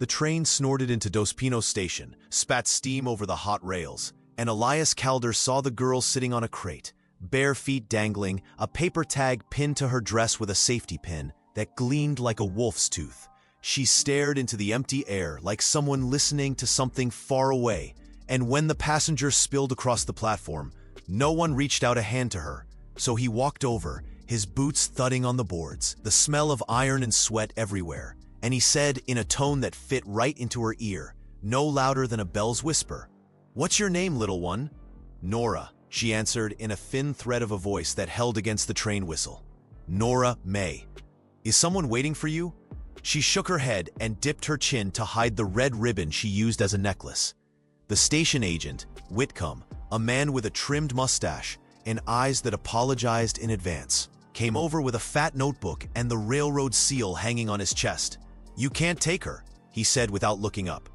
The train snorted into Dos Pinos station, spat steam over the hot rails, and Elias Calder saw the girl sitting on a crate, bare feet dangling, a paper tag pinned to her dress with a safety pin that gleamed like a wolf's tooth. She stared into the empty air like someone listening to something far away, and when the passengers spilled across the platform, no one reached out a hand to her, so he walked over, his boots thudding on the boards, the smell of iron and sweat everywhere, and he said in a tone that fit right into her ear, no louder than a bell's whisper, "What's your name, little one?" "Nora," she answered in a thin thread of a voice that held against the train whistle. "Nora May. Is someone waiting for you?" She shook her head and dipped her chin to hide the red ribbon she used as a necklace. The station agent, Whitcomb, a man with a trimmed mustache and eyes that apologized in advance, came over with a fat notebook and the railroad seal hanging on his chest. "You can't take her," he said without looking up.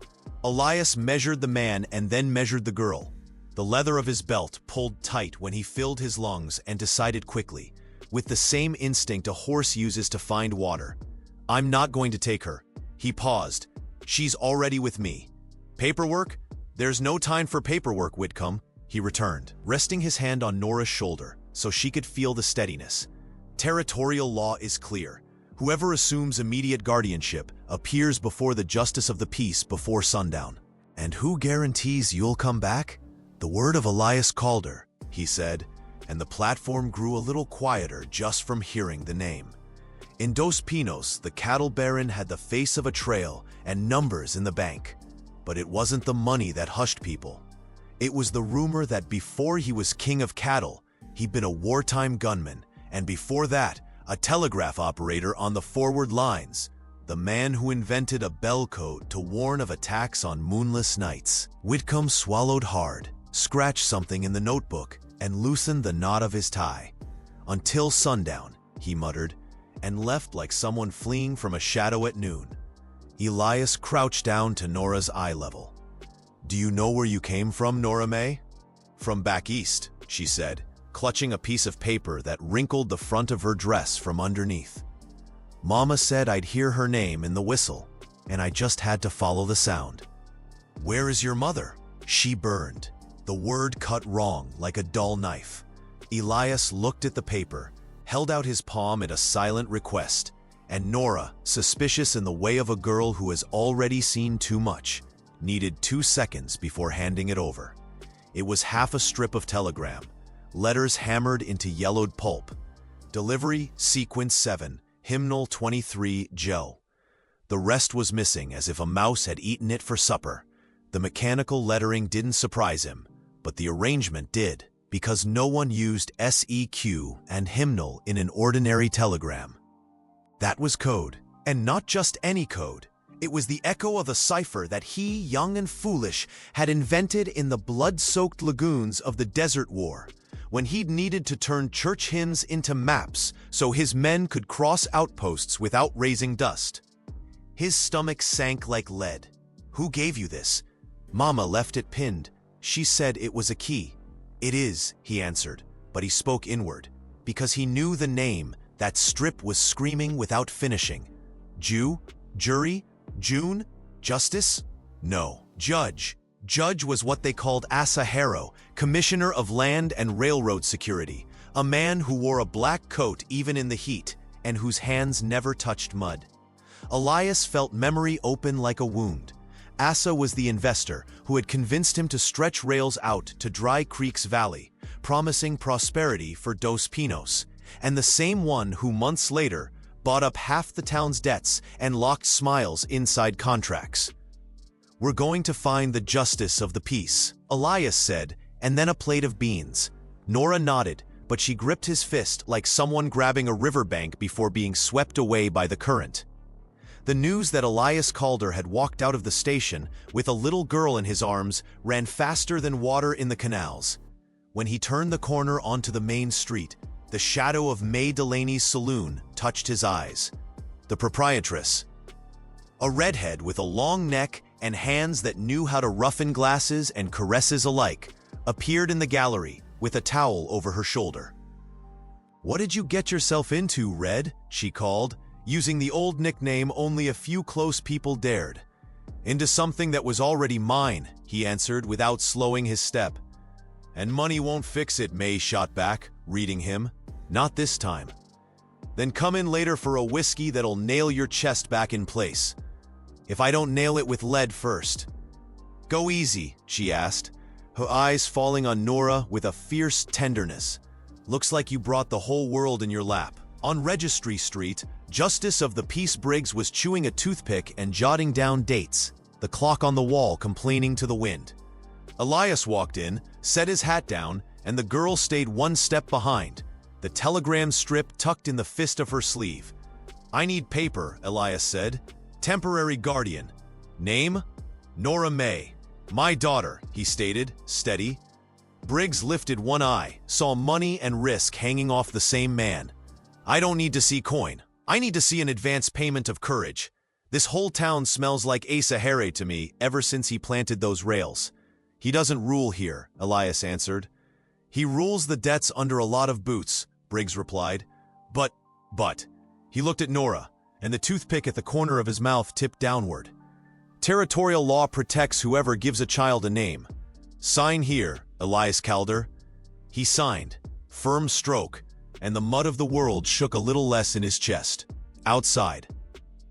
Elias measured the man and then measured the girl. The leather of his belt pulled tight when he filled his lungs and decided quickly, with the same instinct a horse uses to find water. "I'm not going to take her." He paused. "She's already with me." "Paperwork? There's no time for paperwork, Whitcomb," he returned, resting his hand on Nora's shoulder so she could feel the steadiness. "Territorial law is clear. Whoever assumes immediate guardianship appears before the justice of the peace before sundown." "And who guarantees you'll come back?" "The word of Elias Calder," he said, and the platform grew a little quieter just from hearing the name. In Dos Pinos, the cattle baron had the face of a trail and numbers in the bank. But it wasn't the money that hushed people. It was the rumor that before he was king of cattle, he'd been a wartime gunman, and before that, a telegraph operator on the forward lines, the man who invented a bell code to warn of attacks on moonless nights. Whitcomb swallowed hard, scratched something in the notebook, and loosened the knot of his tie. "Until sundown," he muttered, and left like someone fleeing from a shadow at noon. Elias crouched down to Nora's eye level. "Do you know where you came from, Nora May?" "From back east," she said, clutching a piece of paper that wrinkled the front of her dress from underneath. "Mama said I'd hear her name in the whistle, and I just had to follow the sound." "Where is your mother?" "She burned." The word cut wrong like a dull knife. Elias looked at the paper, held out his palm at a silent request, and Nora, suspicious in the way of a girl who has already seen too much, needed 2 seconds before handing it over. It was half a strip of telegram, letters hammered into yellowed pulp. "Delivery, Sequence 7, Hymnal 23, Joe." The rest was missing as if a mouse had eaten it for supper. The mechanical lettering didn't surprise him, but the arrangement did, because no one used SEQ and hymnal in an ordinary telegram. That was code, and not just any code. It was the echo of a cipher that he, young and foolish, had invented in the blood-soaked lagoons of the Desert War, when he'd needed to turn church hymns into maps so his men could cross outposts without raising dust. His stomach sank like lead. "Who gave you this?" "Mama left it pinned. She said it was a key." "It is," he answered, but he spoke inward, because he knew the name that strip was screaming without finishing. "Jew? Jury? June? Justice? No. Judge." Judge was what they called Asa Harrow, Commissioner of Land and Railroad Security, a man who wore a black coat even in the heat, and whose hands never touched mud. Elias felt memory open like a wound. Asa was the investor who had convinced him to stretch rails out to Dry Creek's Valley, promising prosperity for Dos Pinos, and the same one who months later bought up half the town's debts and locked Smiles inside contracts. "We're going to find the justice of the peace," Elias said, and then a plate of beans. Nora nodded, but she gripped his fist like someone grabbing a riverbank before being swept away by the current. The news that Elias Calder had walked out of the station with a little girl in his arms ran faster than water in the canals. When he turned the corner onto the main street, the shadow of May Delaney's saloon touched his eyes. The proprietress, a redhead with a long neck and hands that knew how to roughen glasses and caresses alike, appeared in the gallery with a towel over her shoulder. "What did you get yourself into, Red?" she called, using the old nickname only a few close people dared. Into something that was already mine, he answered without slowing his step. And money won't fix it, May shot back, reading him. Not this time. Then come in later for a whiskey that'll nail your chest back in place. If I don't nail it with lead first. Go easy, she asked, her eyes falling on Nora with a fierce tenderness. Looks like you brought the whole world in your lap. On Registry Street, Justice of the Peace Briggs was chewing a toothpick and jotting down dates, the clock on the wall complaining to the wind. Elias walked in, set his hat down, and the girl stayed one step behind, the telegram strip tucked in the fist of her sleeve. I need paper, Elias said. Temporary guardian. Name? Nora May. My daughter, he stated, steady. Briggs lifted one eye, saw money and risk hanging off the same man. I don't need to see coin. I need to see an advance payment of courage. This whole town smells like Asa Harre to me ever since he planted those rails. He doesn't rule here, Elias answered. He rules the debts under a lot of boots, Briggs replied. But. He looked at Nora, and the toothpick at the corner of his mouth tipped downward. Territorial law protects whoever gives a child a name. Sign here, Elias Calder. He signed. Firm stroke, and the mud of the world shook a little less in his chest. Outside,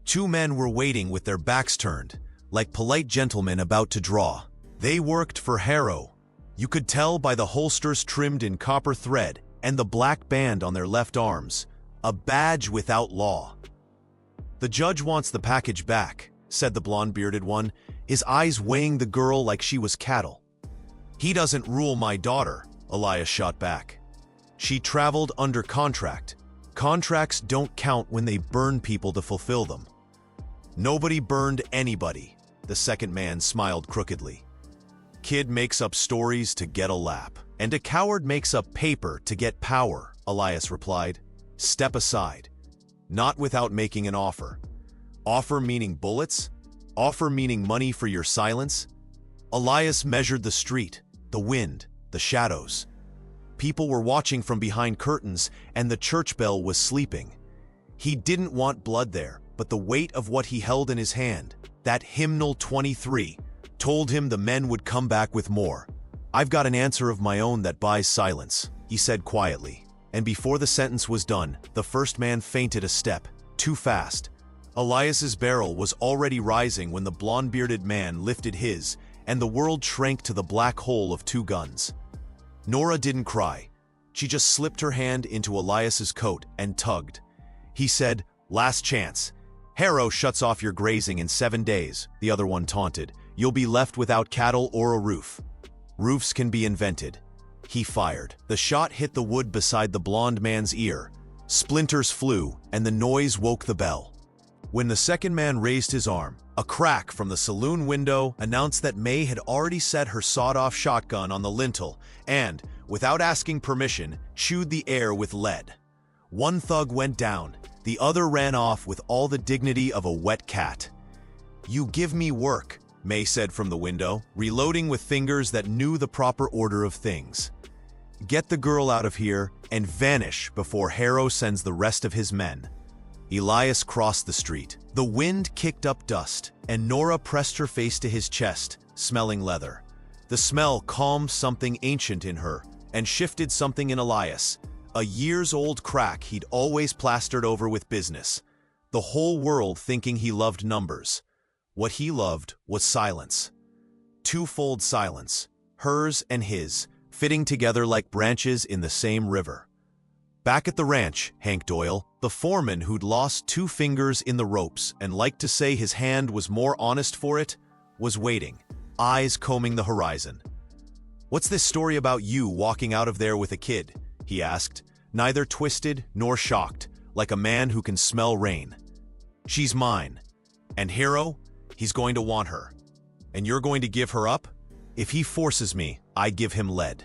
two men were waiting with their backs turned, like polite gentlemen about to draw. They worked for Harrow. You could tell by the holsters trimmed in copper thread and the black band on their left arms, a badge without law. The judge wants the package back, said the blonde-bearded one, his eyes weighing the girl like she was cattle. He doesn't rule my daughter, Elias shot back. She traveled under contract. Contracts don't count when they burn people to fulfill them. Nobody burned anybody, the second man smiled crookedly. Kid makes up stories to get a lap, and a coward makes up paper to get power, Elias replied. Step aside. Not without making an offer. Offer meaning bullets? Offer meaning money for your silence? Elias measured the street, the wind, the shadows. People were watching from behind curtains, and the church bell was sleeping. He didn't want blood there, but the weight of what he held in his hand, that hymnal 23, told him the men would come back with more. I've got an answer of my own that buys silence, he said quietly. And before the sentence was done, the first man fainted a step, too fast. Elias's barrel was already rising when the blonde-bearded man lifted his, and the world shrank to the black hole of two guns. Nora didn't cry. She just slipped her hand into Elias's coat and tugged. He said, "Last chance. Harrow shuts off your grazing in 7 days," the other one taunted. "You'll be left without cattle or a roof." Roofs can be invented. He fired. The shot hit the wood beside the blonde man's ear. Splinters flew, and the noise woke the bell. When the second man raised his arm, a crack from the saloon window announced that May had already set her sawed-off shotgun on the lintel and, without asking permission, chewed the air with lead. One thug went down. The other ran off with all the dignity of a wet cat. "You give me work," May said from the window, reloading with fingers that knew the proper order of things. "Get the girl out of here and vanish before Harrow sends the rest of his men." Elias crossed the street. The wind kicked up dust, and Nora pressed her face to his chest, smelling leather. The smell calmed something ancient in her and shifted something in Elias, a years-old crack he'd always plastered over with business. The whole world thinking he loved numbers. What he loved was silence. Twofold silence, hers and his, fitting together like branches in the same river. Back at the ranch, Hank Doyle, the foreman who'd lost 2 fingers in the ropes and liked to say his hand was more honest for it, was waiting, eyes combing the horizon. "What's this story about you walking out of there with a kid?" he asked, neither twisted nor shocked, like a man who can smell rain. "She's mine. And Hero, he's going to want her. And you're going to give her up? If he forces me, I give him lead."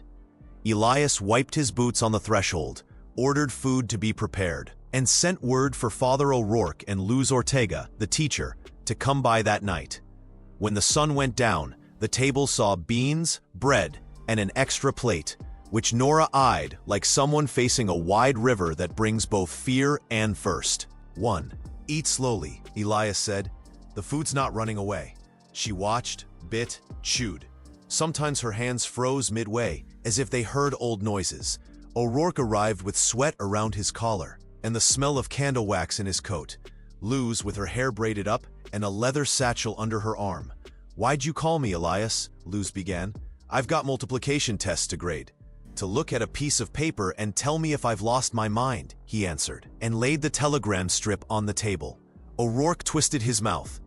Elias wiped his boots on the threshold, ordered food to be prepared, and sent word for Father O'Rourke and Luz Ortega, the teacher, to come by that night. When the sun went down, the table saw beans, bread, and an extra plate, which Nora eyed like someone facing a wide river that brings both fear and thirst. "1. Eat slowly," Elias said. "The food's not running away. She watched, bit, chewed. Sometimes her hands froze midway, as if they heard old noises. O'Rourke arrived with sweat around his collar and the smell of candle wax in his coat. Luz, with her hair braided up and a leather satchel under her arm. "Why'd you call me, Elias?" Luz began. "I've got multiplication tests to grade." "To look at a piece of paper and tell me if I've lost my mind," he answered, and laid the telegram strip on the table. O'Rourke twisted his mouth.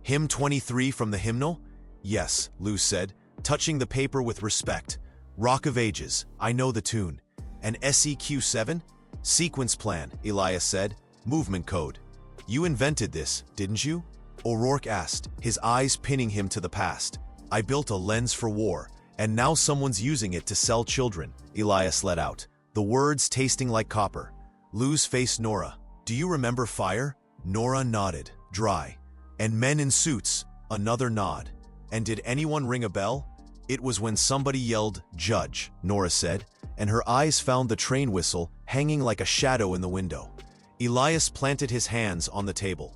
"Hymn 23 from the hymnal?" "Yes," Luz said, touching the paper with respect. "Rock of Ages, I know the tune." "An SEQ7? "Sequence plan," Elias said. "Movement code." "You invented this, didn't you?" O'Rourke asked, his eyes pinning him to the past. "I built a lens for war, and now someone's using it to sell children," Elias let out, the words tasting like copper. Luz faced Nora. "Do you remember fire?" Nora nodded, dry. "And men in suits?" Another nod. "And did anyone ring a bell?" "It was when somebody yelled, 'Judge,'" Nora said, and her eyes found the train whistle hanging like a shadow in the window. Elias planted his hands on the table.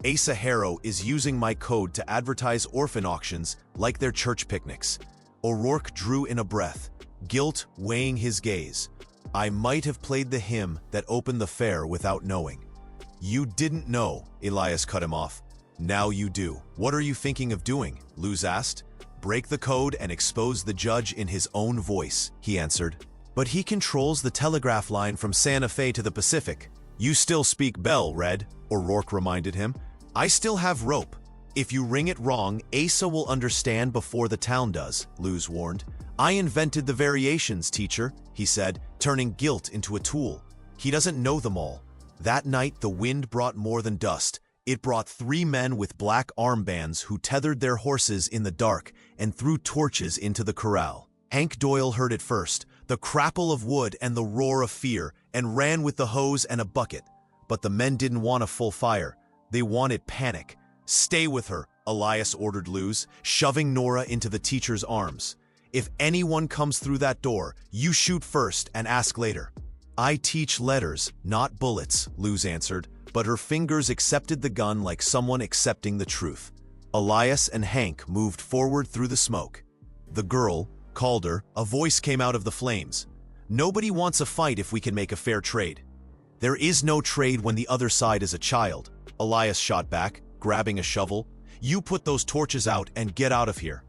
"Asa Harrow is using my code to advertise orphan auctions like their church picnics." O'Rourke drew in a breath, guilt weighing his gaze. "I might have played the hymn that opened the fair without knowing." "You didn't know," Elias cut him off. "Now you do." "What are you thinking of doing?" Luz asked. "Break the code and expose the judge in his own voice," he answered. "But he controls the telegraph line from Santa Fe to the Pacific." "You still speak bell, Red," O'Rourke reminded him. "I still have rope. If you ring it wrong, Asa will understand before the town does," Luz warned. "I invented the variations, teacher," he said, turning guilt into a tool. "He doesn't know them all." That night, the wind brought more than dust. It brought 3 men with black armbands who tethered their horses in the dark and threw torches into the corral. Hank Doyle heard it first, the crackle of wood and the roar of fear, and ran with the hose and a bucket. But the men didn't want a full fire. They wanted panic. "Stay with her," Elias ordered Luz, shoving Nora into the teacher's arms. "If anyone comes through that door, you shoot first and ask later." "I teach letters, not bullets," Luz answered, but her fingers accepted the gun like someone accepting the truth. Elias and Hank moved forward through the smoke. "The girl, Calder," a voice came out of the flames. "Nobody wants a fight if we can make a fair trade." "There is no trade when the other side is a child," Elias shot back, grabbing a shovel. "You put those torches out and get out of here."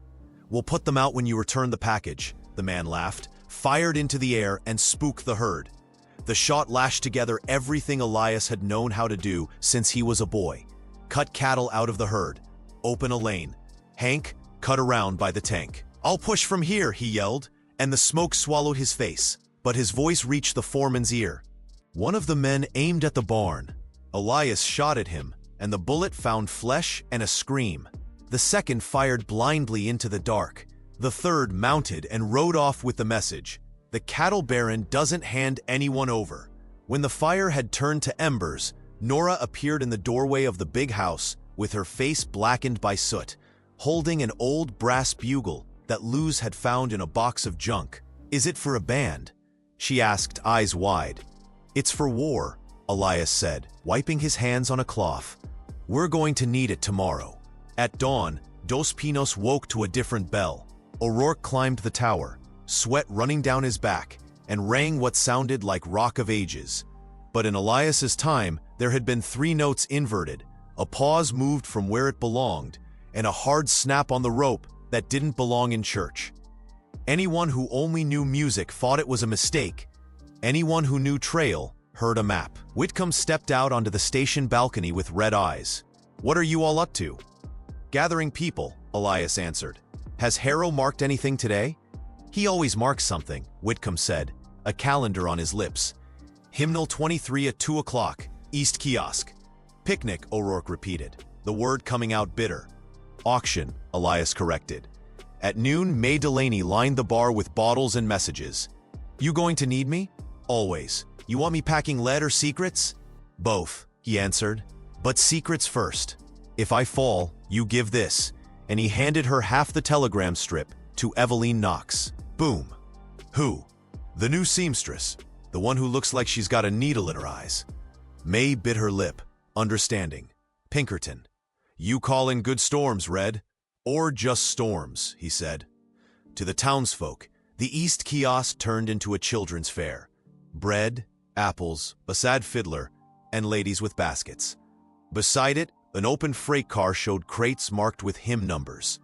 "We'll put them out when you return the package," the man laughed, fired into the air and spooked the herd. The shot lashed together everything Elias had known how to do since he was a boy. Cut cattle out of the herd. Open a lane. Hank, cut around by the tank. "I'll push from here," he yelled, and the smoke swallowed his face, but his voice reached the foreman's ear. One of the men aimed at the barn. Elias shot at him, and the bullet found flesh and a scream. The second fired blindly into the dark. The third mounted and rode off with the message: "The cattle baron doesn't hand anyone over." When the fire had turned to embers, Nora appeared in the doorway of the big house with her face blackened by soot, holding an old brass bugle that Luz had found in a box of junk. "Is it for a band?" she asked, eyes wide. "It's for war," Elias said, wiping his hands on a cloth. "We're going to need it tomorrow." At dawn, Dos Pinos woke to a different bell. O'Rourke climbed the tower, sweat running down his back, and rang what sounded like Rock of Ages. But in Elias's time, there had been 3 notes inverted, a pause moved from where it belonged, and a hard snap on the rope that didn't belong in church. Anyone who only knew music thought it was a mistake. Anyone who knew trail heard a map. Whitcomb stepped out onto the station balcony with red eyes. "What are you all up to?" "Gathering people," Elias answered. "Has Harrow marked anything today?" "He always marks something," Whitcomb said, a calendar on his lips. "Hymnal 23 at 2 o'clock, East Kiosk." "Picnic," O'Rourke repeated, the word coming out bitter. "Auction," Elias corrected. At noon, May Delaney lined the bar with bottles and messages. "You going to need me?" "Always." "You want me packing lead or secrets?" "Both," he answered. "But secrets first. If I fall, you give this." And he handed her half the telegram strip to Eveline Knox. Boom. "Who?" "The new seamstress. The one who looks like she's got a needle in her eyes." May bit her lip, understanding. "Pinkerton." "You call in good storms, Red." Or just storms, he said. To the townsfolk, the East Kiosk turned into a children's fair. Bread, apples, a sad fiddler, and ladies with baskets. Beside it, an open freight car showed crates marked with hymn numbers.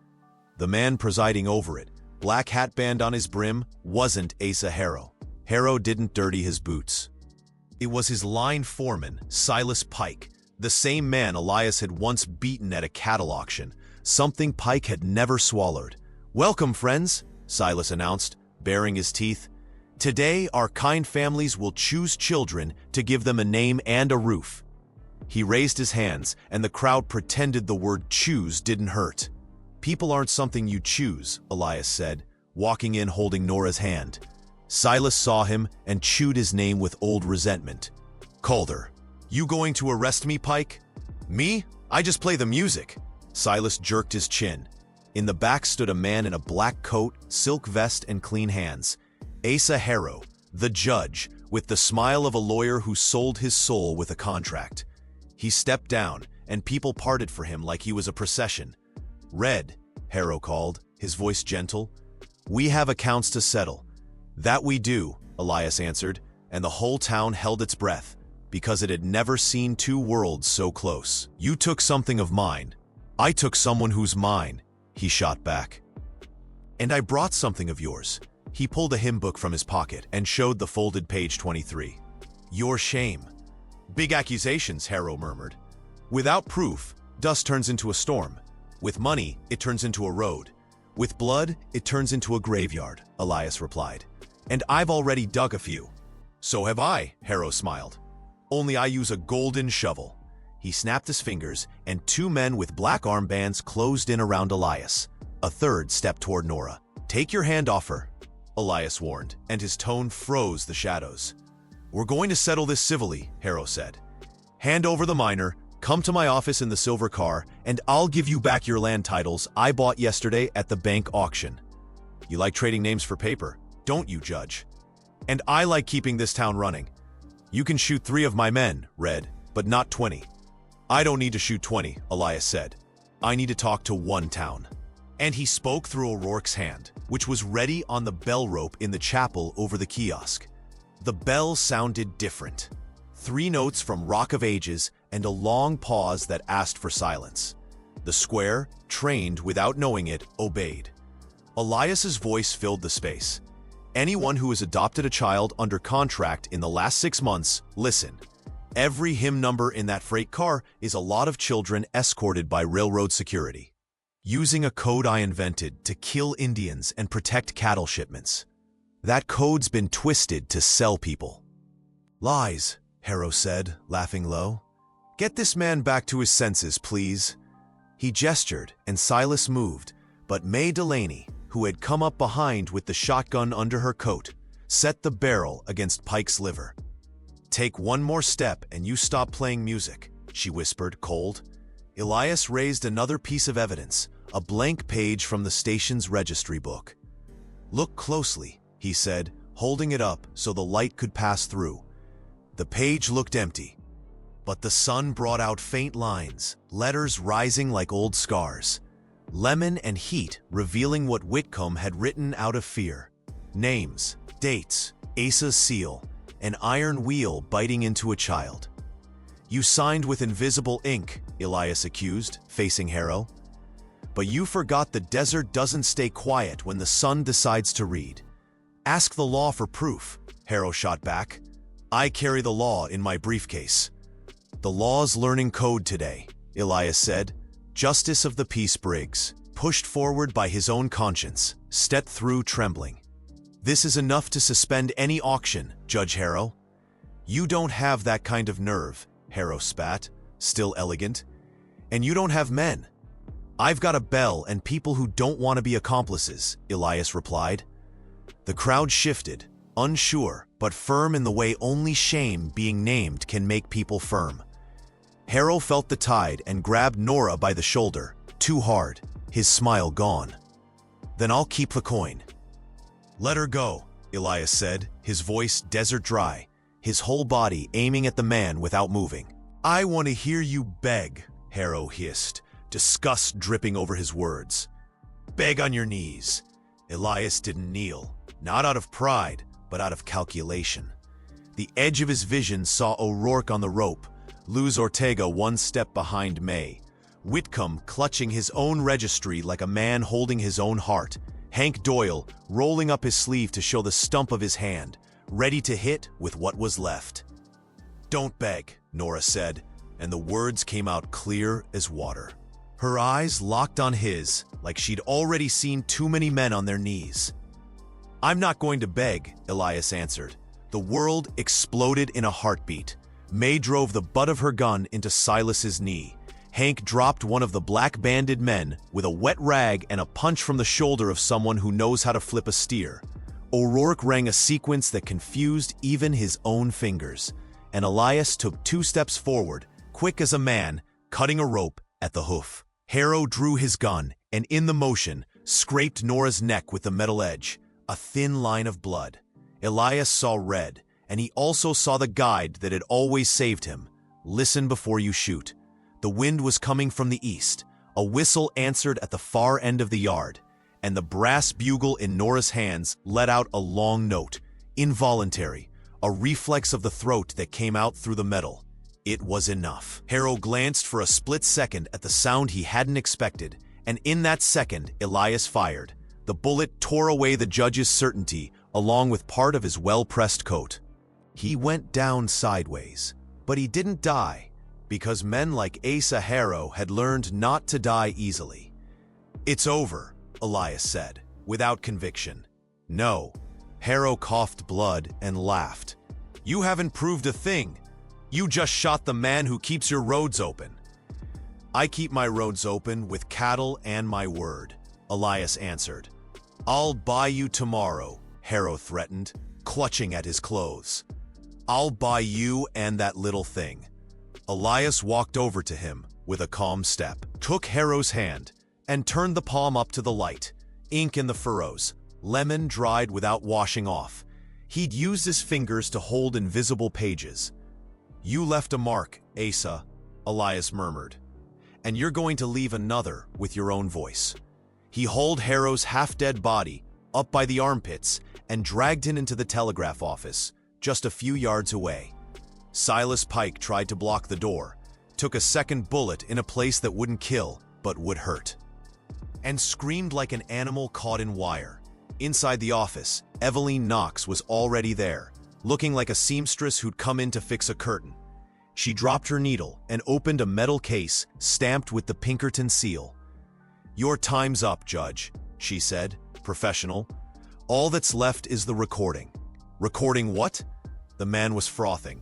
The man presiding over it, black hatband on his brim, wasn't Asa Harrow. Harrow didn't dirty his boots. It was his line foreman, Silas Pike, the same man Elias had once beaten at a cattle auction, something Pike had never swallowed. "Welcome, friends," Silas announced, baring his teeth. "Today, our kind families will choose children to give them a name and a roof." He raised his hands, and the crowd pretended the word choose didn't hurt. "People aren't something you choose," Elias said, walking in holding Nora's hand. Silas saw him and chewed his name with old resentment. "Calder, you going to arrest me, Pike?" "Me? I just play the music." Silas jerked his chin. In the back stood a man in a black coat, silk vest, and clean hands. Asa Harrow, the judge, with the smile of a lawyer who sold his soul with a contract. He stepped down, and people parted for him like he was a procession. "Red," Harrow called, his voice gentle. "We have accounts to settle." "That we do," Elias answered, and the whole town held its breath, because it had never seen two worlds so close. "You took something of mine. I took someone who's mine," he shot back. "And I brought something of yours." He pulled a hymn book from his pocket and showed the folded page 23. "Your shame." "Big accusations," Harrow murmured. "Without proof, dust turns into a storm. With money, it turns into a road. With blood, it turns into a graveyard," Elias replied. "And I've already dug a few." "So have I," Harrow smiled. "Only I use a golden shovel." He snapped his fingers, and two men with black armbands closed in around Elias. A third stepped toward Nora. "Take your hand off her," Elias warned, and his tone froze the shadows. "We're going to settle this civilly," Harrow said. "Hand over the minor, come to my office in the silver car, and I'll give you back your land titles I bought yesterday at the bank auction." "You like trading names for paper, don't you, Judge?" "And I like keeping this town running." "You can shoot 3 of my men, Red, but not 20. "I don't need to shoot 20, Elias said. "I need to talk to one town." And he spoke through O'Rourke's hand, which was ready on the bell rope in the chapel over the kiosk. The bell sounded different. 3 notes from Rock of Ages and a long pause that asked for silence. The square, trained without knowing it, obeyed. Elias's voice filled the space. "Anyone who has adopted a child under contract in the last 6 months, listen. Every hymn number in that freight car is a lot of children escorted by railroad security, using a code I invented to kill Indians and protect cattle shipments. That code's been twisted to sell people." "Lies," Harrow said, laughing low. "Get this man back to his senses, please." He gestured, and Silas moved, but May Delaney, who had come up behind with the shotgun under her coat, set the barrel against Pike's liver. "Take one more step and you stop playing music," she whispered, cold. Elias raised another piece of evidence, a blank page from the station's registry book. "Look closely," he said, holding it up so the light could pass through. The page looked empty, but the sun brought out faint lines, letters rising like old scars. Lemon and heat revealing what Whitcomb had written out of fear. Names, dates, Asa's seal, an iron wheel biting into a child. "You signed with invisible ink," Elias accused, facing Harrow. "But you forgot the desert doesn't stay quiet when the sun decides to read." "Ask the law for proof," Harrow shot back. "I carry the law in my briefcase." "The law's learning code today," Elias said. Justice of the Peace Briggs, pushed forward by his own conscience, stepped through trembling. "This is enough to suspend any auction, Judge Harrow." "You don't have that kind of nerve," Harrow spat, still elegant. "And you don't have men." "I've got a bell and people who don't want to be accomplices," Elias replied. The crowd shifted, unsure, but firm in the way only shame being named can make people firm. Harrow felt the tide and grabbed Nora by the shoulder, too hard, his smile gone. "Then I'll keep the coin." "Let her go," Elias said, his voice desert dry, his whole body aiming at the man without moving. "I want to hear you beg," Harrow hissed, disgust dripping over his words. "Beg on your knees." Elias didn't kneel, not out of pride, but out of calculation. The edge of his vision saw O'Rourke on the rope, Luz Ortega one step behind May, Whitcomb clutching his own registry like a man holding his own heart, Hank Doyle rolling up his sleeve to show the stump of his hand, ready to hit with what was left. "Don't beg," Nora said, and the words came out clear as water. Her eyes locked on his like she'd already seen too many men on their knees. "I'm not going to beg," Elias answered. The world exploded in a heartbeat. May drove the butt of her gun into Silas's knee. Hank dropped one of the black-banded men with a wet rag and a punch from the shoulder of someone who knows how to flip a steer. O'Rourke rang a sequence that confused even his own fingers, and Elias took 2 steps forward, quick as a man, cutting a rope at the hoof. Harrow drew his gun, and in the motion, scraped Nora's neck with the metal edge, a thin line of blood. Elias saw red, and he also saw the guide that had always saved him. Listen before you shoot. The wind was coming from the east. A whistle answered at the far end of the yard, and the brass bugle in Nora's hands let out a long note, involuntary, a reflex of the throat that came out through the metal. It was enough. Harrow glanced for a split second at the sound he hadn't expected, and in that second, Elias fired. The bullet tore away the judge's certainty, along with part of his well-pressed coat. He went down sideways, but he didn't die, because men like Asa Harrow had learned not to die easily. "It's over," Elias said, without conviction. "No." Harrow coughed blood and laughed. "You haven't proved a thing. You just shot the man who keeps your roads open." "I keep my roads open with cattle and my word," Elias answered. "I'll buy you tomorrow," Harrow threatened, clutching at his clothes. "I'll buy you and that little thing." Elias walked over to him with a calm step, took Harrow's hand, and turned the palm up to the light. Ink in the furrows, lemon dried without washing off. He'd used his fingers to hold invisible pages. "You left a mark, Asa," Elias murmured, "and you're going to leave another with your own voice." He hauled Harrow's half-dead body up by the armpits and dragged him into the telegraph office, just a few yards away. Silas Pike tried to block the door, took a second bullet in a place that wouldn't kill but would hurt, and screamed like an animal caught in wire. Inside the office, Eveline Knox was already there, looking like a seamstress who'd come in to fix a curtain. She dropped her needle and opened a metal case stamped with the Pinkerton seal. "Your time's up, Judge," she said, professional. "All that's left is the recording." "Recording what?" The man was frothing.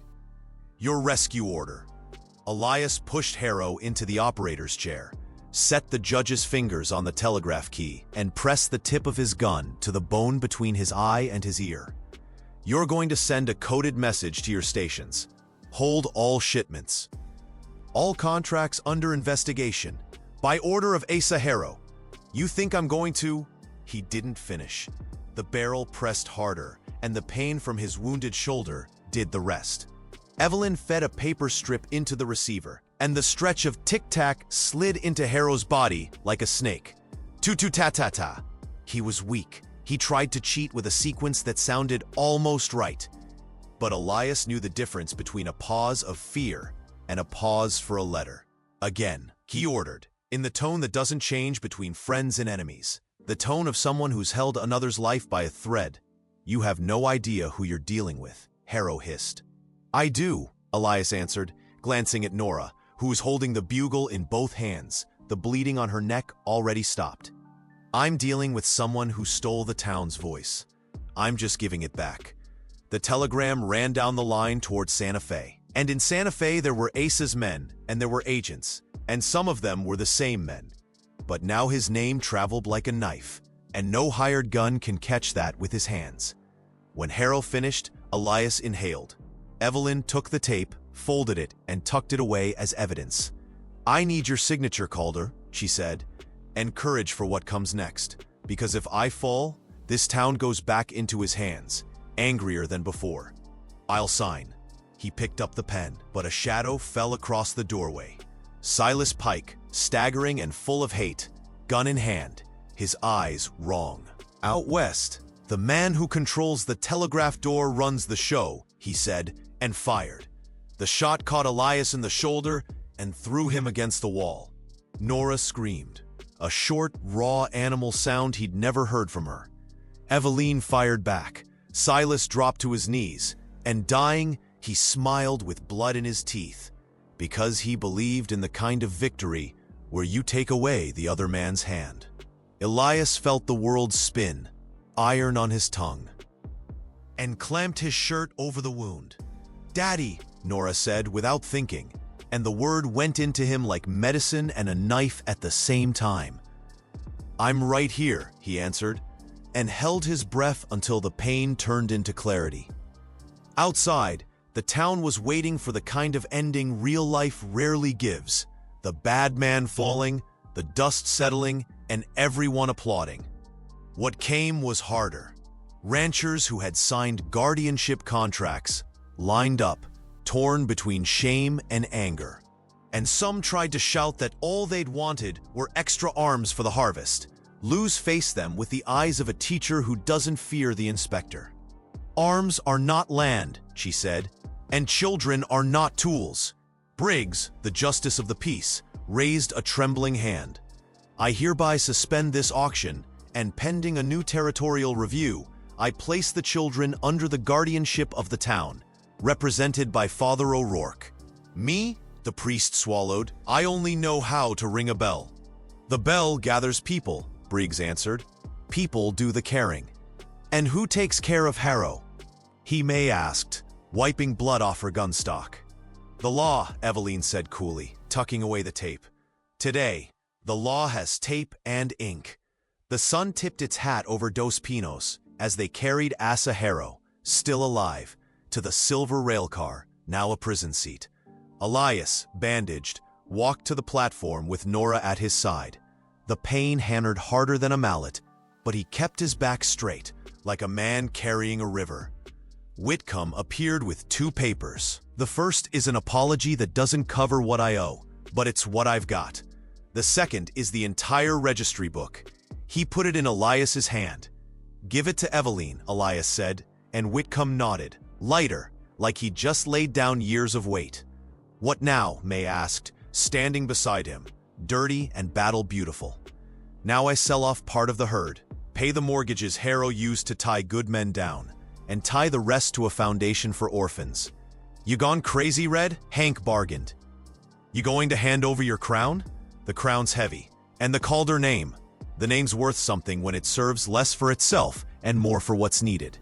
"Your rescue order." Elias pushed Harrow into the operator's chair, set the judge's fingers on the telegraph key, and pressed the tip of his gun to the bone between his eye and his ear. "You're going to send a coded message to your stations. Hold all shipments. All contracts under investigation. By order of Asa Harrow." "You think I'm going to—" He didn't finish. The barrel pressed harder, and the pain from his wounded shoulder did the rest. Eveline fed a paper strip into the receiver, and the stretch of tic-tac slid into Harrow's body like a snake. Tu-tu-ta-ta-ta. He was weak. He tried to cheat with a sequence that sounded almost right. But Elias knew the difference between a pause of fear and a pause for a letter. Again, he ordered, in the tone that doesn't change between friends and enemies, the tone of someone who's held another's life by a thread. "You have no idea who you're dealing with," Harrow hissed. "I do," Elias answered, glancing at Nora, who was holding the bugle in both hands, the bleeding on her neck already stopped. "I'm dealing with someone who stole the town's voice. I'm just giving it back." The telegram ran down the line towards Santa Fe. And in Santa Fe there were Asa's men, and there were agents, and some of them were the same men. But now his name traveled like a knife, and no hired gun can catch that with his hands. When Harrow finished, Elias inhaled. Eveline took the tape, folded it, and tucked it away as evidence. "I need your signature, Calder," she said, "and courage for what comes next, because if I fall, this town goes back into his hands, angrier than before. I'll sign." He picked up the pen, but a shadow fell across the doorway. Silas Pike, staggering and full of hate, gun in hand, his eyes wrong. Out west, the man who controls the telegraph door runs the show, he said, and fired. The shot caught Elias in the shoulder and threw him against the wall. Nora screamed, a short, raw animal sound he'd never heard from her. Eveline fired back. Silas dropped to his knees, and dying, he smiled with blood in his teeth, because he believed in the kind of victory where you take away the other man's hand. Elias felt the world spin, iron on his tongue, and clamped his shirt over the wound. "Daddy," Nora said without thinking, and the word went into him like medicine and a knife at the same time. "I'm right here," he answered, and held his breath until the pain turned into clarity. Outside, the town was waiting for the kind of ending real life rarely gives. The bad man falling, the dust settling, and everyone applauding. What came was harder. Ranchers who had signed guardianship contracts lined up, torn between shame and anger. And some tried to shout that all they'd wanted were extra arms for the harvest. Luz faced them with the eyes of a teacher who doesn't fear the inspector. "Arms are not land," she said, "and children are not tools." Briggs, the justice of the peace, raised a trembling hand. "I hereby suspend this auction, and pending a new territorial review, I place the children under the guardianship of the town, represented by Father O'Rourke." "Me?" the priest swallowed. "I only know how to ring a bell." "The bell gathers people," Briggs answered. "People do the caring." "And who takes care of Harrow?" May asked, wiping blood off her gun stock. "The law," Eveline said coolly, tucking away the tape. "Today, the law has tape and ink." The sun tipped its hat over Dos Pinos as they carried Asa Harrow, still alive, to the silver railcar, now a prison seat. Elias, bandaged, walked to the platform with Nora at his side. The pain hammered harder than a mallet, but he kept his back straight, like a man carrying a river. Whitcomb appeared with 2 papers. "The first is an apology that doesn't cover what I owe, but it's what I've got. The second is the entire registry book." He put it in Elias's hand. "Give it to Eveline," Elias said, and Whitcomb nodded, lighter, like he'd just laid down years of weight. "What now?" May asked, standing beside him, dirty and battle beautiful. "Now I sell off part of the herd, pay the mortgages Harrow used to tie good men down, and tie the rest to a foundation for orphans." "You gone crazy, Red?" Hank bargained. "You going to hand over your crown?" "The crown's heavy. And the Calder name. The name's worth something when it serves less for itself and more for what's needed."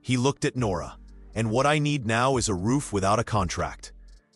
He looked at Nora. "And what I need now is a roof without a contract."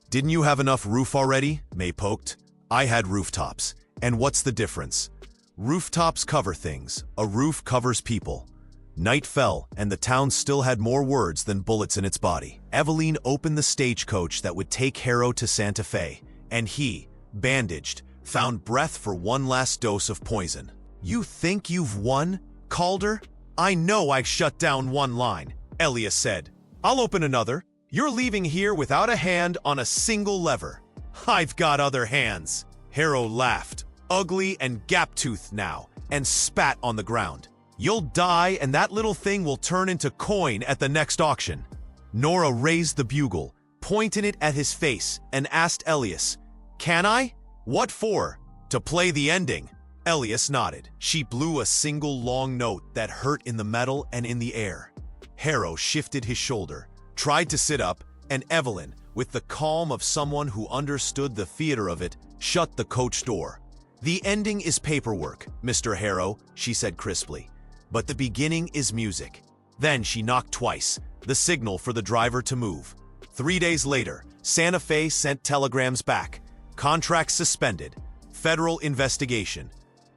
"Didn't you have enough roof already?" May poked. "I had rooftops. And what's the difference? Rooftops cover things. A roof covers people." Night fell, and the town still had more words than bullets in its body. Eveline opened the stagecoach that would take Harrow to Santa Fe, and he, bandaged, found breath for one last dose of poison. "You think you've won, Calder?" "I know I shut down one line," Elias said. "I'll open another. You're leaving here without a hand on a single lever." "I've got other hands." Harrow laughed, ugly and gap-toothed now, and spat on the ground. "You'll die, and that little thing will turn into coin at the next auction." Nora raised the bugle, pointed it at his face, and asked Elias, "Can I?" "What for?" "To play the ending." Elias nodded. She blew a single long note that hurt in the metal and in the air. Harrow shifted his shoulder, tried to sit up, and Eveline, with the calm of someone who understood the theater of it, shut the coach door. "The ending is paperwork, Mr. Harrow," she said crisply, "but the beginning is music." Then she knocked twice, the signal for the driver to move. 3 days later, Santa Fe sent telegrams back. Contracts suspended. Federal investigation.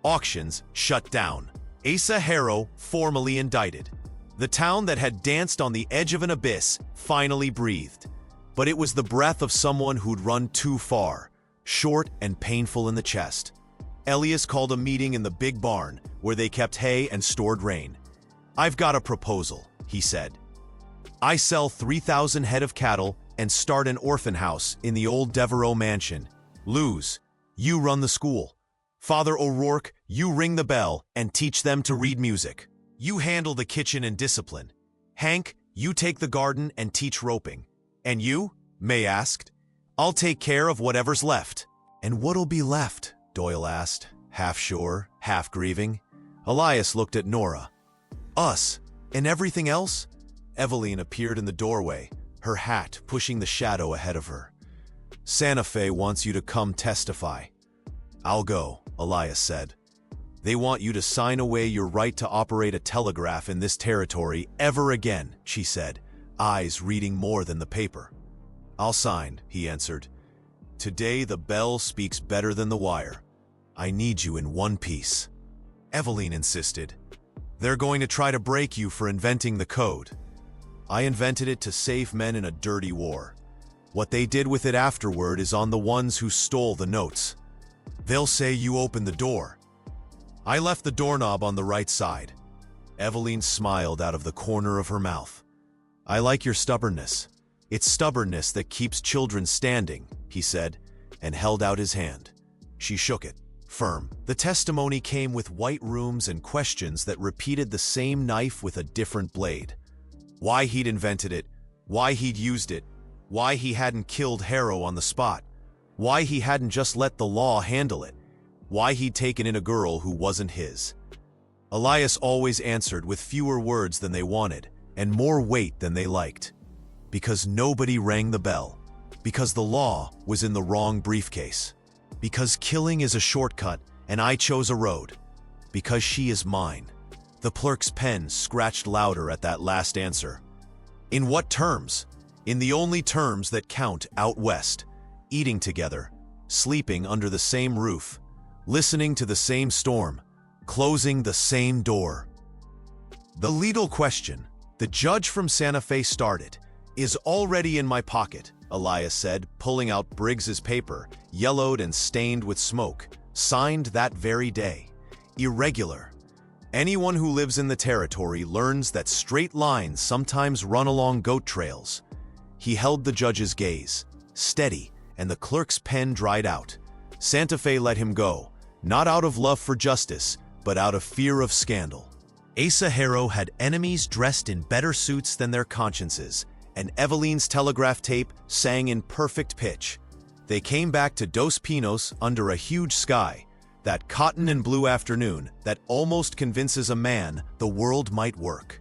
Auctions shut down. Asa Harrow formally indicted. The town that had danced on the edge of an abyss finally breathed. But it was the breath of someone who'd run too far, short and painful in the chest. Elias called a meeting in the big barn where they kept hay and stored rain. "I've got a proposal," he said. "I sell 3,000 head of cattle and start an orphan house in the old Devereaux mansion. Luz, you run the school. Father O'Rourke, you ring the bell and teach them to read music. You handle the kitchen and discipline. Hank, you take the garden and teach roping. And you? May asked. I'll take care of whatever's left. And what'll be left? Doyle asked, half sure, half grieving. Elias looked at Nora. Us. And everything else? Eveline appeared in the doorway, her hat pushing the shadow ahead of her. Santa Fe wants you to come testify. I'll go, Elias said. They want you to sign away your right to operate a telegraph in this territory ever again, she said, eyes reading more than the paper. I'll sign, he answered. Today the bell speaks better than the wire. I need you in one piece. Eveline insisted. They're going to try to break you for inventing the code. I invented it to save men in a dirty war. What they did with it afterward is on the ones who stole the notes. They'll say you opened the door. I left the doorknob on the right side. Eveline smiled out of the corner of her mouth. I like your stubbornness. It's stubbornness that keeps children standing, he said, and held out his hand. She shook it, firm. The testimony came with white rooms and questions that repeated the same knife with a different blade. Why he'd invented it, why he'd used it, why he hadn't killed Harrow on the spot, why he hadn't just let the law handle it, why he'd taken in a girl who wasn't his. Elias always answered with fewer words than they wanted and more weight than they liked. Because nobody rang the bell. Because the law was in the wrong briefcase. Because killing is a shortcut and I chose a road. Because she is mine. The clerk's pen scratched louder at that last answer. In what terms? In the only terms that count out west. Eating together, sleeping under the same roof, listening to the same storm, closing the same door. The legal question, the judge from Santa Fe started, is already in my pocket, Elias said, pulling out Briggs's paper, yellowed and stained with smoke, signed that very day. Irregular. Anyone who lives in the territory learns that straight lines sometimes run along goat trails. He held the judge's gaze, steady, and the clerk's pen dried out. Santa Fe let him go, not out of love for justice, but out of fear of scandal. Asa Harrow had enemies dressed in better suits than their consciences, and Eveline's telegraph tape sang in perfect pitch. They came back to Dos Pinos under a huge sky, that cotton and blue afternoon that almost convinces a man the world might work.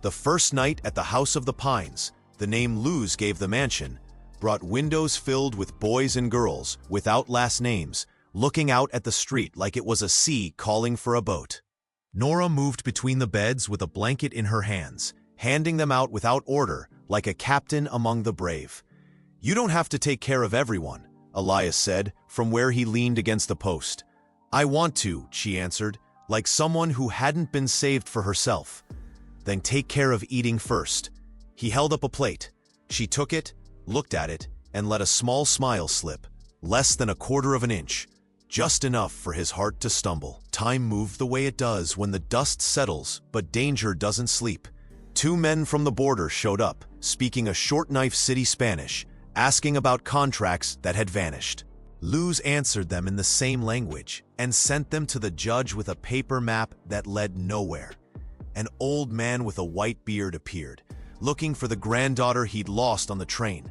The first night at the House of the Pines, the name Luz gave the mansion, brought windows filled with boys and girls without last names, looking out at the street like it was a sea calling for a boat. Nora moved between the beds with a blanket in her hands, handing them out without order, like a captain among the brave. You don't have to take care of everyone, Elias said, from where he leaned against the post. I want to, she answered, like someone who hadn't been saved for herself. Then take care of eating first. He held up a plate. She took it, looked at it, and let a small smile slip, less than a quarter of an inch, just enough for his heart to stumble. Time moved the way it does when the dust settles, but danger doesn't sleep. 2 men from the border showed up, speaking a short-knife city Spanish, asking about contracts that had vanished. Luz answered them in the same language and sent them to the judge with a paper map that led nowhere. An old man with a white beard appeared, looking for the granddaughter he'd lost on the train.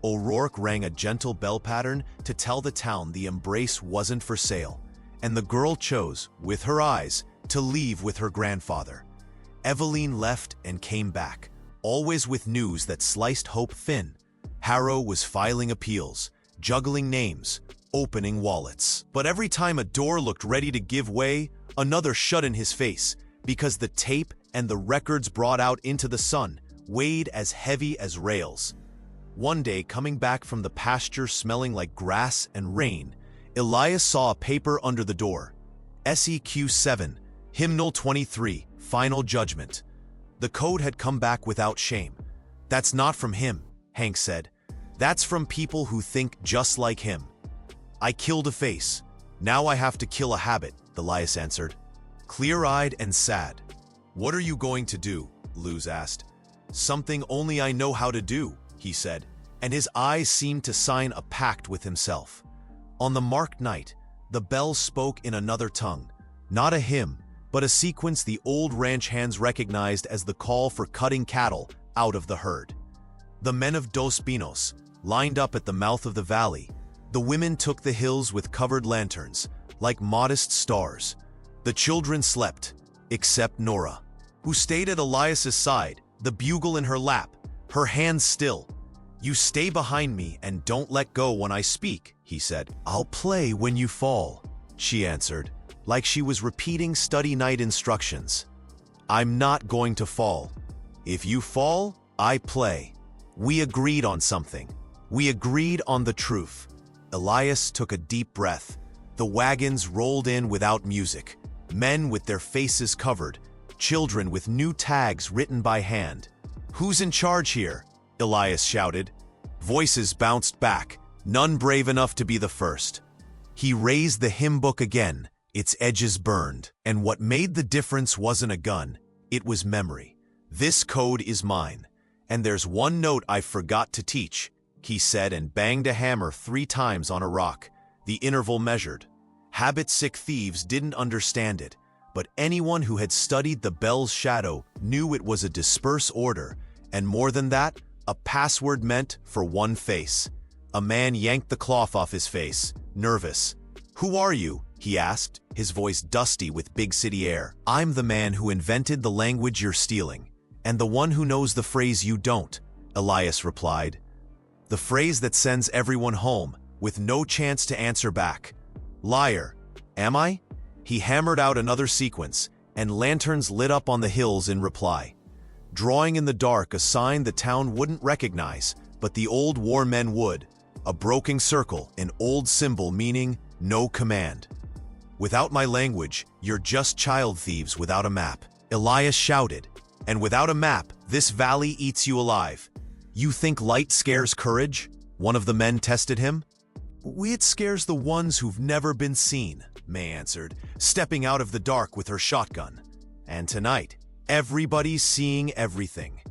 O'Rourke rang a gentle bell pattern to tell the town the embrace wasn't for sale, and the girl chose, with her eyes, to leave with her grandfather. Eveline left and came back, always with news that sliced hope thin. Harrow was filing appeals, juggling names, opening wallets. But every time a door looked ready to give way, another shut in his face, because the tape and the records brought out into the sun weighed as heavy as rails. One day, coming back from the pasture smelling like grass and rain, Elias saw a paper under the door. SEQ 7, Hymnal 23, Final Judgment. The code had come back without shame. That's not from him, Hank said. That's from people who think just like him. I killed a face. Now I have to kill a habit, Elias answered, clear-eyed and sad. What are you going to do? Luz asked. Something only I know how to do, he said, and his eyes seemed to sign a pact with himself. On the marked night, the bell spoke in another tongue, not a hymn, but a sequence the old ranch hands recognized as the call for cutting cattle out of the herd. The men of Dos Pinos lined up at the mouth of the valley. The women took the hills with covered lanterns, like modest stars. The children slept, except Nora, who stayed at Elias's side, the bugle in her lap, her hands still. "You stay behind me and don't let go when I speak," he said. "I'll play when you fall," she answered, like she was repeating study night instructions. "I'm not going to fall. If you fall, I play." We agreed on something. We agreed on the truth. Elias took a deep breath. The wagons rolled in without music. Men with their faces covered, children with new tags written by hand. "Who's in charge here?" Elias shouted. Voices bounced back, none brave enough to be the first. He raised the hymn book again, its edges burned, and what made the difference wasn't a gun, it was memory. "This code is mine, and there's one note I forgot to teach," he said, and banged a hammer 3 times on a rock, the interval measured. Habit-sick thieves didn't understand it, but anyone who had studied the bell's shadow knew it was a disperse order, and more than that, a password meant for one face. A man yanked the cloth off his face, nervous. "Who are you?" he asked, his voice dusty with big city air. "I'm the man who invented the language you're stealing, and the one who knows the phrase you don't," Elias replied. "The phrase that sends everyone home, with no chance to answer back." "Liar, am I?" He hammered out another sequence, and lanterns lit up on the hills in reply, drawing in the dark a sign the town wouldn't recognize, but the old war men would. A broken circle, an old symbol meaning no command. "Without my language, you're just child thieves without a map," Elias shouted. "And without a map, this valley eats you alive." "You think light scares courage?" one of the men tested him. "It scares the ones who've never been seen," May answered, stepping out of the dark with her shotgun. "And tonight, everybody's seeing everything."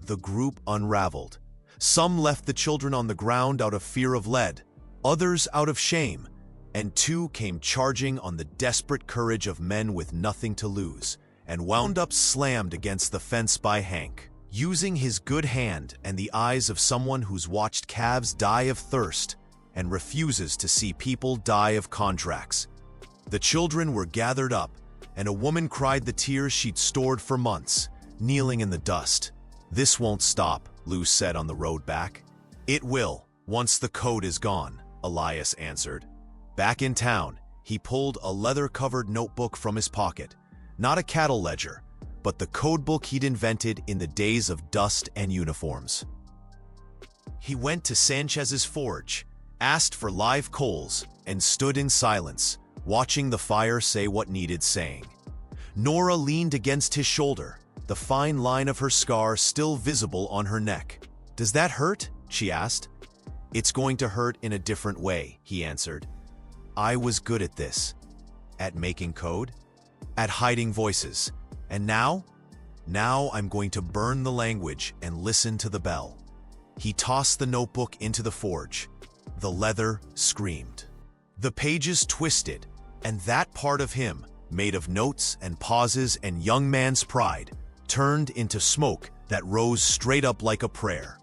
The group unraveled. Some left the children on the ground out of fear of lead, others out of shame, and 2 came charging on the desperate courage of men with nothing to lose, and wound up slammed against the fence by Hank, using his good hand and the eyes of someone who's watched calves die of thirst and refuses to see people die of contracts. The children were gathered up, and a woman cried the tears she'd stored for months, kneeling in the dust. "This won't stop," Lou said on the road back. "It will, once the code is gone," Elias answered. Back in town, he pulled a leather-covered notebook from his pocket. Not a cattle ledger, but the codebook he'd invented in the days of dust and uniforms. He went to Sanchez's forge, asked for live coals, and stood in silence, watching the fire say what needed saying. Nora leaned against his shoulder, the fine line of her scar still visible on her neck. "Does that hurt?" she asked. "It's going to hurt in a different way," he answered. "I was good at this. At making code, at hiding voices. And now I'm going to burn the language and listen to the bell." He tossed the notebook into the forge. The leather screamed. The pages twisted, and that part of him, made of notes and pauses and young man's pride, turned into smoke that rose straight up like a prayer.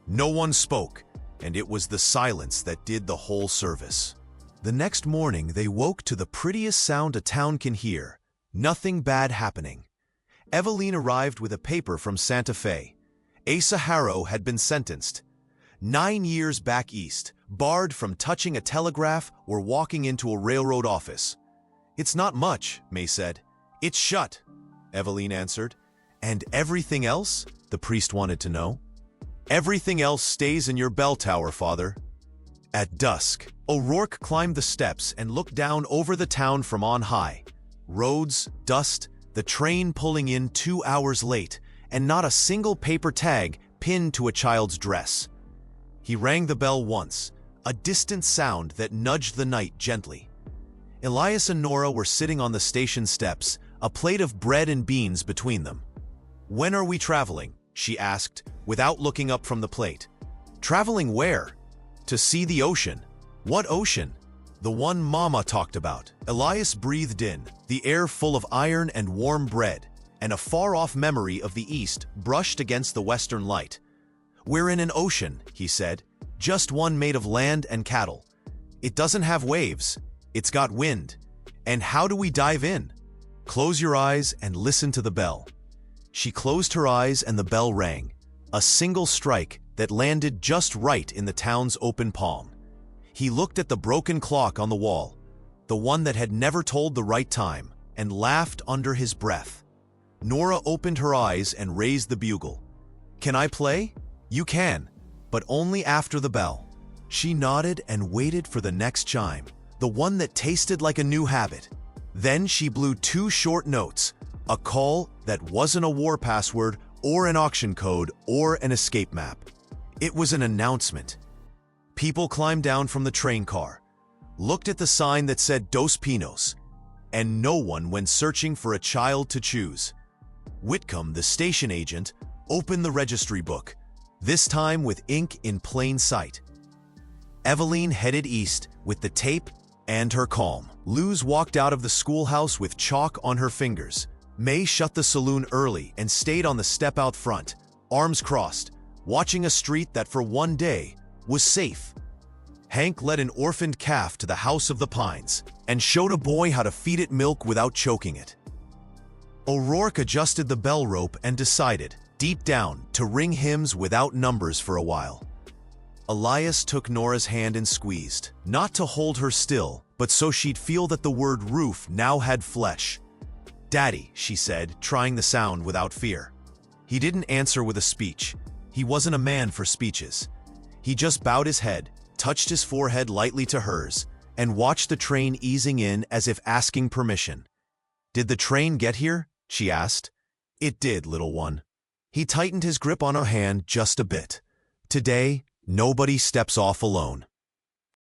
No one spoke, and it was the silence that did the whole service. The next morning they woke to the prettiest sound a town can hear. Nothing bad happening. Eveline arrived with a paper from Santa Fe. Asa Harrow had been sentenced. 9 years back east, barred from touching a telegraph or walking into a railroad office. "It's not much," May said. "It's shut," Eveline answered. "And everything else?" the priest wanted to know. "Everything else stays in your bell tower, Father." At dusk, O'Rourke climbed the steps and looked down over the town from on high. Roads, dust, the train pulling in 2 hours late, and not a single paper tag pinned to a child's dress. He rang the bell once, a distant sound that nudged the night gently. Elias and Nora were sitting on the station steps, a plate of bread and beans between them. "When are we traveling?" she asked, without looking up from the plate. "Traveling where?" "To see the ocean." "What ocean?" The one Mama talked about. Elias breathed in, the air full of iron and warm bread, and a far-off memory of the east brushed against the western light. "We're in an ocean," he said, "just one made of land and cattle. It doesn't have waves, it's got wind. And how do we dive in? Close your eyes and listen to the bell." She closed her eyes and the bell rang, a single strike that landed just right in the town's open palm. He looked at the broken clock on the wall, the one that had never told the right time, and laughed under his breath. Nora opened her eyes and raised the bugle. "Can I play?" "You can, but only after the bell." She nodded and waited for the next chime, the one that tasted like a new habit. Then she blew 2 short notes, a call that wasn't a war password or an auction code or an escape map. It was an announcement. People climbed down from the train car, looked at the sign that said Dos Pinos, and no one went searching for a child to choose. Whitcomb, the station agent, opened the registry book, this time with ink in plain sight. Eveline headed east with the tape and her calm. Luz walked out of the schoolhouse with chalk on her fingers. May shut the saloon early and stayed on the step out front, arms crossed, watching a street that for one day was safe. Hank led an orphaned calf to the House of the Pines and showed a boy how to feed it milk without choking it. O'Rourke adjusted the bell rope and decided, deep down, to ring hymns without numbers for a while. Elias took Nora's hand and squeezed, not to hold her still, but so she'd feel that the word roof now had flesh. "Daddy," she said, trying the sound without fear. He didn't answer with a speech. He wasn't a man for speeches. He just bowed his head, touched his forehead lightly to hers, and watched the train easing in as if asking permission. "Did the train get here?" she asked. "It did, little one." He tightened his grip on her hand just a bit. "Today, nobody steps off alone."